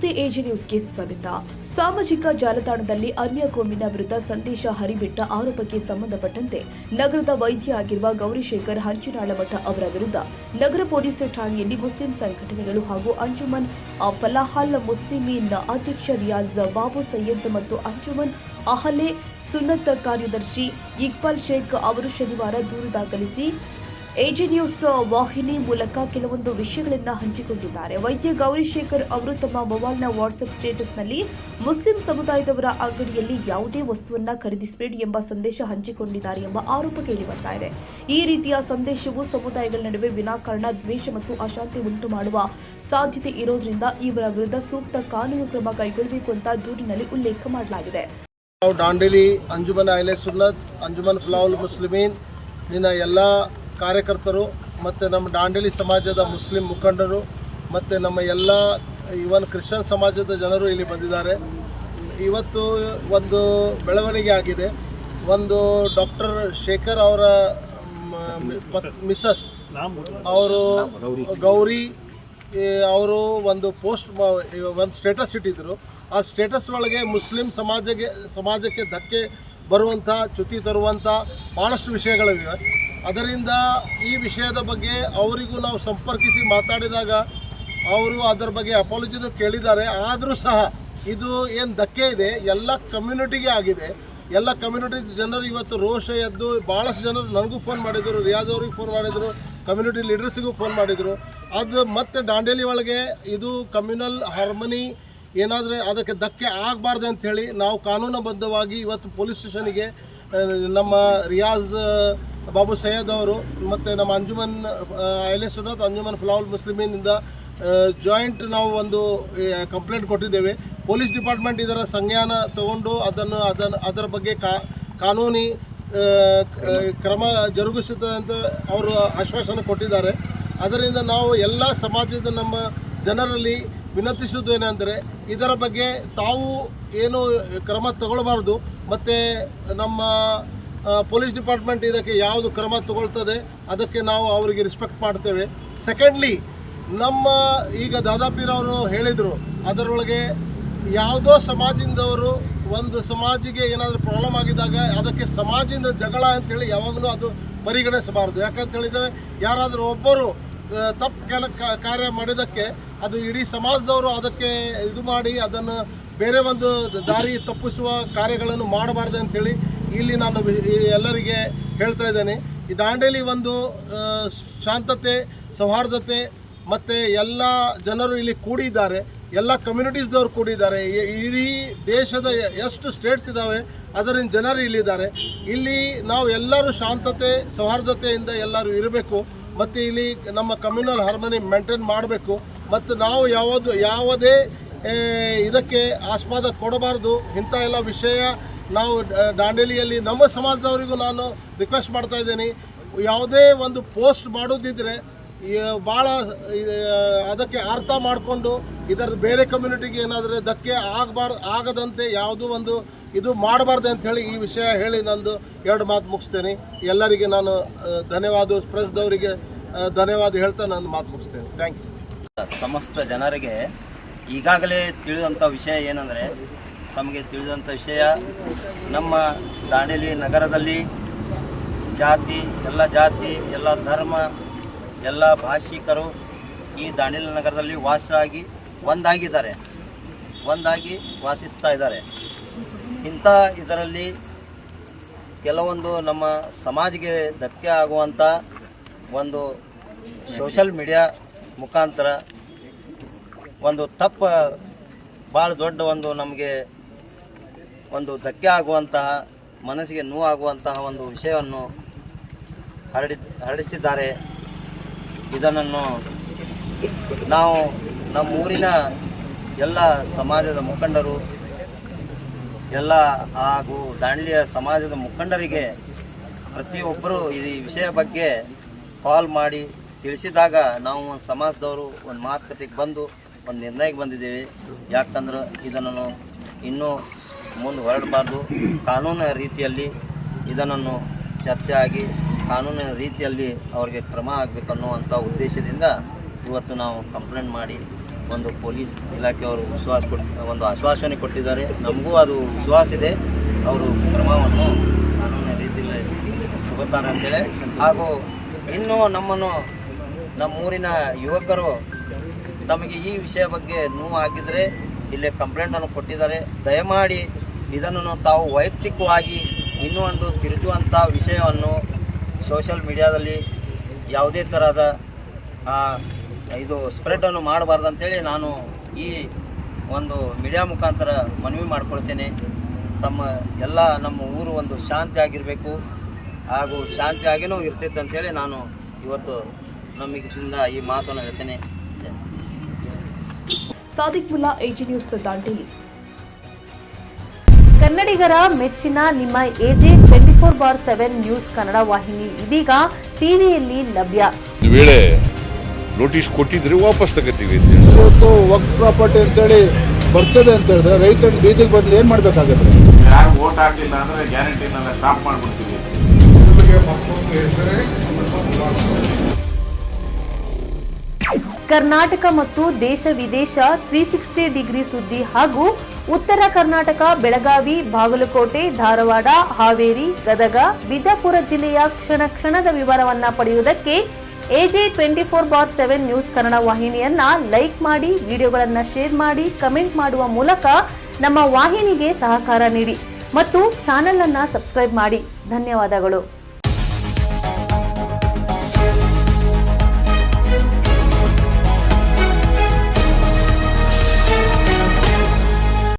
ನಮಸ್ತೆ ಎಜಿ ನ್ಯೂಸ್ಗೆ ಸ್ವಾಗತ. ಸಾಮಾಜಿಕ ಜಾಲತಾಣದಲ್ಲಿ ಅನ್ಯ ಕೋಮಿನ ವಿರುದ್ಧ ಸಂದೇಶ ಹರಿಬಿಟ್ಟ ಆರೋಪಕ್ಕೆ ಸಂಬಂಧಪಟ್ಟಂತೆ ನಗರದ ವೈದ್ಯ ಆಗಿರುವ ಗೌರಿಶೇಖರ್ ಹಂಚಿನಾಳಮಠ ಅವರ ವಿರುದ್ಧ ನಗರ ಪೊಲೀಸ್ ಠಾಣೆಯಲ್ಲಿ ಮುಸ್ಲಿಂ ಸಂಘಟನೆಗಳು ಹಾಗೂ ಅಂಜುಮನ್ ಫಲಾಹಲ್ ಮುಸ್ಲಿಮೀನ್ ಅಧ್ಯಕ್ಷ ರಿಯಾಜ್ ಬಾಬು ಸಯ್ಯದ್ ಮತ್ತು ಅಂಜುಮನ್ ಅಹಲೆ ಸುನ್ನತ್ ಕಾರ್ಯದರ್ಶಿ ಇಕ್ಬಾಲ್ ಶೇಖ್ ಅವರು ಶನಿವಾರ ದೂರು ದಾಖಲಿಸಿ ಎಜಿ ನ್ಯೂಸ್ ವಾಹಿನಿ ಮೂಲಕ ಕೆಲವೊಂದು ವಿಷಯಗಳನ್ನು ಹಂಚಿಕೊಂಡಿದ್ದಾರೆ. ವೈದ್ಯ ಗೌರಿಶೇಖರ್ ಅವರು ತಮ್ಮ ಮೊಬೈಲ್ನ ವಾಟ್ಸ್ಆಪ್ ಸ್ಟೇಟಸ್ನಲ್ಲಿ ಮುಸ್ಲಿಂ ಸಮುದಾಯದವರ ಅಂಗಡಿಯಲ್ಲಿ ಯಾವುದೇ ವಸ್ತುವನ್ನ ಖರೀದಿಸಬೇಡಿ ಎಂಬ ಸಂದೇಶ ಹಂಚಿಕೊಂಡಿದ್ದಾರೆ ಎಂಬ ಆರೋಪ ಕೇಳಿಬರ್ತಾ ಇದೆ. ಈ ರೀತಿಯ ಸಂದೇಶವು ಸಮುದಾಯಗಳ ನಡುವೆ ವಿನಾಕಾರಣ ದ್ವೇಷ ಮತ್ತು ಅಶಾಂತಿ ಉಂಟು ಮಾಡುವ ಸಾಧ್ಯತೆ ಇರೋದ್ರಿಂದ ಇವರ ವಿರುದ್ಧ ಸೂಕ್ತ ಕಾನೂನು ಕ್ರಮ ಕೈಗೊಳ್ಳಬೇಕು ಅಂತ ದೂರಿನಲ್ಲಿ ಉಲ್ಲೇಖ ಮಾಡಲಾಗಿದೆ. ದಾಂಡೇಲಿ ಅಂಜುಮನ್ ಅಹ್ಲೆ ಸುನ್ನತ್ ಅಂಜುಮನ್ ಫಲಾಹುಲ್ ಮುಸ್ಲಿಮೀನ್ ನಿನ್ನ ಎಲ್ಲ ಕಾರ್ಯಕರ್ತರು ಮತ್ತು ನಮ್ಮ ದಾಂಡೇಲಿ ಸಮಾಜದ ಮುಸ್ಲಿಂ ಮುಖಂಡರು ಮತ್ತು ನಮ್ಮ ಎಲ್ಲ ಇವನ್ ಕ್ರಿಶ್ಚಿಯನ್ ಸಮಾಜದ ಜನರು ಇಲ್ಲಿ ಬಂದಿದ್ದಾರೆ. ಇವತ್ತು ಒಂದು ಬೆಳವಣಿಗೆ ಆಗಿದೆ. ಒಂದು ಡಾಕ್ಟರ್ ಶೇಖರ್ ಅವರ ಮಿಸಸ್ ಅವರು ಗೌರಿ ಅವರು ಒಂದು ಪೋಸ್ಟ್ ಒಂದು ಸ್ಟೇಟಸ್ ಇಟ್ಟಿದ್ದರು. ಆ ಸ್ಟೇಟಸ್ ಒಳಗೆ ಮುಸ್ಲಿಂ ಸಮಾಜಕ್ಕೆ ಧಕ್ಕೆ ಬರುವಂಥ ಚ್ಯುತಿ ತರುವಂಥ ಭಾಳಷ್ಟು ವಿಷಯಗಳಿವೆ. ಅದರಿಂದ ಈ ವಿಷಯದ ಬಗ್ಗೆ ಅವರಿಗೂ ನಾವು ಸಂಪರ್ಕಿಸಿ ಮಾತಾಡಿದಾಗ ಅವರು ಅದರ ಬಗ್ಗೆ ಅಪಾಲಜಿನೂ ಕೇಳಿದ್ದಾರೆ. ಆದರೂ ಸಹ ಇದು ಏನು ಧಕ್ಕೆ ಇದೆ ಎಲ್ಲ ಕಮ್ಯುನಿಟಿಗೆ ಆಗಿದೆ. ಎಲ್ಲ ಕಮ್ಯುನಿಟಿ ಜನರು ಇವತ್ತು ರೋಷ ಎದ್ದು ಭಾಳಷ್ಟು ಜನರು ನನಗೂ ಫೋನ್ ಮಾಡಿದರು, ರಿಯಾಜ್ ಅವ್ರಿಗೆ ಫೋನ್ ಮಾಡಿದರು, ಕಮ್ಯುನಿಟಿ ಲೀಡರ್ಸಿಗೂ ಫೋನ್ ಮಾಡಿದರು. ಅದು ಮತ್ತು ದಾಂಡೇಲಿ ಒಳಗೆ ಇದು ಕಮ್ಯುನಲ್ ಹಾರ್ಮನಿ ಏನಾದರೆ ಅದಕ್ಕೆ ಧಕ್ಕೆ ಆಗಬಾರ್ದು ಅಂಥೇಳಿ ನಾವು ಕಾನೂನುಬದ್ಧವಾಗಿ ಇವತ್ತು ಪೊಲೀಸ್ ಸ್ಟೇಷನಿಗೆ ನಮ್ಮ ರಿಯಾಜ್ ಬಾಬು ಸಯ್ಯದ್ ಅವರು ಮತ್ತು ನಮ್ಮ ಅಂಜುಮನ್ ಅಹ್ಲೆ ಸುನ್ನತ್ ಅಂಜುಮನ್ ಫಲಾಹುಲ್ ಮುಸ್ಲಿಮೀನಿಂದ ಜಾಯಿಂಟ್ ನಾವು ಒಂದು ಕಂಪ್ಲೇಂಟ್ ಕೊಟ್ಟಿದ್ದೇವೆ. ಪೊಲೀಸ್ ಡಿಪಾರ್ಟ್ಮೆಂಟ್ ಇದರ ಸಂಜ್ಞಾನ ತಗೊಂಡು ಅದರ ಬಗ್ಗೆ ಕಾನೂನಿ ಕ್ರಮ ಜರುಗಿಸುತ್ತದೆ ಅಂತ ಅವರು ಆಶ್ವಾಸನೆ ಕೊಟ್ಟಿದ್ದಾರೆ. ಅದರಿಂದ ನಾವು ಎಲ್ಲ ಸಮಾಜದ ನಮ್ಮ ಜನರಲ್ಲಿ ವಿನಂತಿಸುವುದೇನೆಂದರೆ ಇದರ ಬಗ್ಗೆ ತಾವು ಏನು ಕ್ರಮ ತಗೊಳ್ಬಾರ್ದು ಮತ್ತು ನಮ್ಮ ಪೊಲೀಸ್ ಡಿಪಾರ್ಟ್ಮೆಂಟ್ ಇದಕ್ಕೆ ಯಾವುದು ಕ್ರಮ ತಗೊಳ್ತದೆ ಅದಕ್ಕೆ ನಾವು ಅವರಿಗೆ ರೆಸ್ಪೆಕ್ಟ್ ಮಾಡ್ತೇವೆ. ಸೆಕೆಂಡ್ಲಿ ನಮ್ಮ ಈಗ ದಾದಾಪೀರವರು ಹೇಳಿದರು, ಅದರೊಳಗೆ ಯಾವುದೋ ಸಮಾಜದಿಂದವರು ಒಂದು ಸಮಾಜಿಗೆ ಏನಾದರೂ ಪ್ರಾಬ್ಲಮ್ ಆಗಿದ್ದಾಗ ಅದಕ್ಕೆ ಸಮಾಜದಿಂದ ಜಗಳ ಅಂಥೇಳಿ ಯಾವಾಗಲೂ ಅದು ಪರಿಗಣಿಸಬಾರ್ದು. ಯಾಕಂತ ಹೇಳಿದರೆ ಯಾರಾದರೂ ಒಬ್ಬರು ತಪ್ಪು ಕಾರ್ಯ ಮಾಡಿದ್ದಕ್ಕೆ ಅದು ಇಡೀ ಸಮಾಜದವರು ಅದಕ್ಕೆ ಇದು ಮಾಡಿ ಅದನ್ನು ಬೇರೆ ಒಂದು ದಾರಿ ತಪ್ಪಿಸುವ ಕಾರ್ಯಗಳನ್ನು ಮಾಡಬಾರ್ದು ಅಂಥೇಳಿ ಇಲ್ಲಿ ನಾನು ಎಲ್ಲರಿಗೆ ಹೇಳ್ತಾ ಇದ್ದೇನೆ. ಈ ದಾಂಡೇಲಿ ಒಂದು ಶಾಂತತೆ, ಸೌಹಾರ್ದತೆ ಮತ್ತು ಎಲ್ಲ ಜನರು ಇಲ್ಲಿ ಕೂಡಿದ್ದಾರೆ, ಎಲ್ಲ ಕಮ್ಯುನಿಟೀಸ್ದವರು ಕೂಡಿದ್ದಾರೆ. ಇಡೀ ದೇಶದ ಎಷ್ಟು ಸ್ಟೇಟ್ಸ್ ಇದ್ದಾವೆ ಅದರಿಂದ ಜನರು ಇಲ್ಲಿದ್ದಾರೆ. ಇಲ್ಲಿ ನಾವು ಎಲ್ಲರೂ ಶಾಂತತೆ ಸೌಹಾರ್ದತೆಯಿಂದ ಎಲ್ಲರೂ ಇರಬೇಕು ಮತ್ತು ಇಲ್ಲಿ ನಮ್ಮ ಕಮ್ಯುನಲ್ ಹಾರ್ಮನಿ ಮೇಂಟೈನ್ ಮಾಡಬೇಕು ಮತ್ತು ನಾವು ಯಾವುದೇ ಇದಕ್ಕೆ ಆಸ್ಪದ ಕೊಡಬಾರ್ದು. ಇಂಥ ಎಲ್ಲ ವಿಷಯ ನಾವು ದಾಂಡೇಲಿಯಲ್ಲಿ ನಮ್ಮ ಸಮಾಜದವರಿಗೂ ನಾನು ರಿಕ್ವೆಸ್ಟ್ ಮಾಡ್ತಾ ಇದ್ದೀನಿ, ಯಾವುದೇ ಒಂದು ಪೋಸ್ಟ್ ಮಾಡೋದಿದ್ದರೆ ಭಾಳ ಅದಕ್ಕೆ ಅರ್ಥ ಮಾಡಿಕೊಂಡು ಇದರ ಬೇರೆ ಕಮ್ಯುನಿಟಿಗೆ ಏನಾದರೂ ಧಕ್ಕೆ ಆಗದಂತೆ ಯಾವುದೂ ಒಂದು ಇದು ಮಾಡಬಾರ್ದು ಅಂಥೇಳಿ ಈ ವಿಷಯ ಹೇಳಿ ನಂದು 2 ಮಾತು ಮುಗಿಸ್ತೇನೆ. ಎಲ್ಲರಿಗೆ ನಾನು ಧನ್ಯವಾದ, ಪ್ರೆಸ್ದವರಿಗೆ ಧನ್ಯವಾದ ಹೇಳ್ತಾ ನಾನು ಮಾತು ಮುಗಿಸ್ತೇನೆ. Thank you. ಸಮಸ್ತ ಜನರಿಗೆ ಈಗಾಗಲೇ ತಿಳಿದಂಥ ವಿಷಯ ಏನಂದರೆ, ತಮಗೆ ತಿಳಿದಂಥ ವಿಷಯ ನಮ್ಮ ದಾಂಡೇಲಿ ನಗರದಲ್ಲಿ ಜಾತಿ, ಎಲ್ಲ ಧರ್ಮ, ಎಲ್ಲ ಭಾಷಿಕರು ಈ ದಾಂಡೇಲಿ ನಗರದಲ್ಲಿ ಒಂದಾಗಿ ವಾಸಿಸ್ತಾ ಇದ್ದಾರೆ. ಇಂಥ ಇದರಲ್ಲಿ ಕೆಲವೊಂದು ನಮ್ಮ ಸಮಾಜಿಗೆ ಧಕ್ಕೆ ಆಗುವಂಥ ಒಂದು ಸೋಷಲ್ ಮೀಡಿಯಾ ಮುಖಾಂತರ ಒಂದು ಭಾಳ ದೊಡ್ಡ ಒಂದು ನಮಗೆ ಒಂದು ಧಕ್ಕೆ ಆಗುವಂತಹ, ಮನಸ್ಸಿಗೆ ನೋವಾಗುವಂತಹ ಒಂದು ವಿಷಯವನ್ನು ಹರಡಿಸಿದ್ದಾರೆ. ಇದನ್ನು ನಾವು ನಮ್ಮ ಊರಿನ ಎಲ್ಲ ಸಮಾಜದ ಮುಖಂಡರು ಎಲ್ಲ ಹಾಗೂ ದಾಂಡೇಲಿಯ ಸಮಾಜದ ಮುಖಂಡರಿಗೆ ಪ್ರತಿಯೊಬ್ಬರು ಈ ವಿಷಯ ಬಗ್ಗೆ ಕಾಲ್ ಮಾಡಿ ತಿಳಿಸಿದಾಗ ನಾವು ಒಂದು ಸಮಾಜದವರು ಒಂದು ಮಾತುಕತೆಗೆ ಬಂದು ಒಂದು ನಿರ್ಣಯಕ್ಕೆ ಬಂದಿದ್ದೇವೆ. ಯಾಕಂದ್ರೆ ಇದನ್ನು ಇನ್ನೂ ಮುಂದೆ ಹೊರಡಬಾರ್ದು, ಕಾನೂನಿನ ರೀತಿಯಲ್ಲಿ ಇದನ್ನು ಚರ್ಚೆ ಆಗಿ ಕಾನೂನಿನ ರೀತಿಯಲ್ಲಿ ಅವರಿಗೆ ಕ್ರಮ ಆಗಬೇಕನ್ನುವಂಥ ಉದ್ದೇಶದಿಂದ ಇವತ್ತು ನಾವು ಕಂಪ್ಲೇಂಟ್ ಮಾಡಿ ಒಂದು ಪೊಲೀಸ್ ಇಲಾಖೆಯವರು ಒಂದು ಆಶ್ವಾಸನೆ ಕೊಟ್ಟಿದ್ದಾರೆ. ನಮಗೂ ಅದು ವಿಶ್ವಾಸ ಇದೆ, ಅವರು ಕ್ರಮವನ್ನು ಕಾನೂನಿನ ರೀತಿಯಲ್ಲಿ ತಗೋತಾರೆ ಅಂತೇಳಿ. ಹಾಗೂ ಇನ್ನೂ ನಮ್ಮೂರಿನ ಯುವಕರು ತಮಗೆ ಈ ವಿಷಯ ಬಗ್ಗೆ ನೋವು ಆಗಿದ್ದರೆ ಇಲ್ಲೇ ಕಂಪ್ಲೇಂಟನ್ನು ಕೊಟ್ಟಿದ್ದಾರೆ. ದಯಮಾಡಿ ಇದನ್ನು ತಾವು ವೈಯಕ್ತಿಕವಾಗಿ ಇನ್ನೂ ಒಂದು ತಿರುಚುವಂಥ ವಿಷಯವನ್ನು ಸೋಷಿಯಲ್ ಮೀಡಿಯಾದಲ್ಲಿ ಯಾವುದೇ ಥರದ ಇದು ಸ್ಪ್ರೆಡನ್ನು ಮಾಡಬಾರ್ದು ಅಂತೇಳಿ ನಾನು ಈ ಒಂದು ಮೀಡಿಯಾ ಮುಖಾಂತರ ಮನವಿ ಮಾಡ್ಕೊಳ್ತೇನೆ. ನಮ್ಮ ಊರು ಒಂದು ಶಾಂತಿ ಆಗಿರಬೇಕು ಹಾಗೂ ಶಾಂತಿಯಾಗಿಯೂ ಇರ್ತೈತೆ ಅಂತೇಳಿ ನಾನು ಇವತ್ತು ನಮ್ಮಿಂದ ಈ ಮಾತನ್ನು ಹೇಳ್ತೇನೆ. Sadiq Mulla, AG news, Dandeli. ಕನ್ನಡಿಗರ ಮೆಚ್ಚಿನ ನಿಮ್ಮ AG 24/7 ನ್ಯೂಸ್ ಕನ್ನಡ ವಾಹಿನಿ ಇದೀಗ ಟಿವಿಯಲ್ಲಿ ಲಭ್ಯ. ವೇಳೆ ನೋಟಿಸ್ ಕೊಟ್ಟಿದ್ರೆ ವಾಪಸ್ ತಗೋತೀವಿ. ಇವತ್ತು ವಕ್ಫ್ ಪ್ರಾಪರ್ಟಿ ಅಂತೇಳಿ ಬರ್ತದೆ ಅಂತ ಹೇಳಿದ್ರೆ ರೈತರ ಬೀದಿಗೆ ಬದಲು ಏನ್ ಮಾಡ್ಬೇಕಾಗುತ್ತೆ? ಯಾರು ವೋಟ್ ಹಾಕಲಿಲ್ಲ ಅಂದ್ರೆ ಗ್ಯಾರಂಟಿನೆಲ್ಲ ಸ್ಟಾಪ್ ಮಾಡ್ಬಿಡ್ತೀವಿ. ಕರ್ನಾಟಕ ಮತ್ತು ದೇಶ ವಿದೇಶ 360 ಡಿಗ್ರಿ ಸುದ್ದಿ ಹಾಗೂ ಉತ್ತರ ಕರ್ನಾಟಕ, ಬೆಳಗಾವಿ, ಬಾಗಲಕೋಟೆ, ಧಾರವಾಡ, ಹಾವೇರಿ, ಗದಗ, ಬಿಜಾಪುರ ಜಿಲ್ಲೆಯ ಕ್ಷಣ ಕ್ಷಣದ ವಿವರವನ್ನ ಪಡೆಯುವುದಕ್ಕೆ AG 24/7 ನ್ಯೂಸ್ ಕನ್ನಡ ವಾಹಿನಿಯನ್ನ ಲೈಕ್ ಮಾಡಿ, ವಿಡಿಯೋಗಳನ್ನ ಶೇರ್ ಮಾಡಿ, ಕಮೆಂಟ್ ಮಾಡುವ ಮೂಲಕ ನಮ್ಮ ವಾಹಿನಿಗೆ ಸಹಕಾರ ನೀಡಿ ಮತ್ತು ಚಾನೆಲ್ ಅನ್ನ ಸಬ್ಸ್ಕ್ರೈಬ್ ಮಾಡಿ. ಧನ್ಯವಾದಗಳು.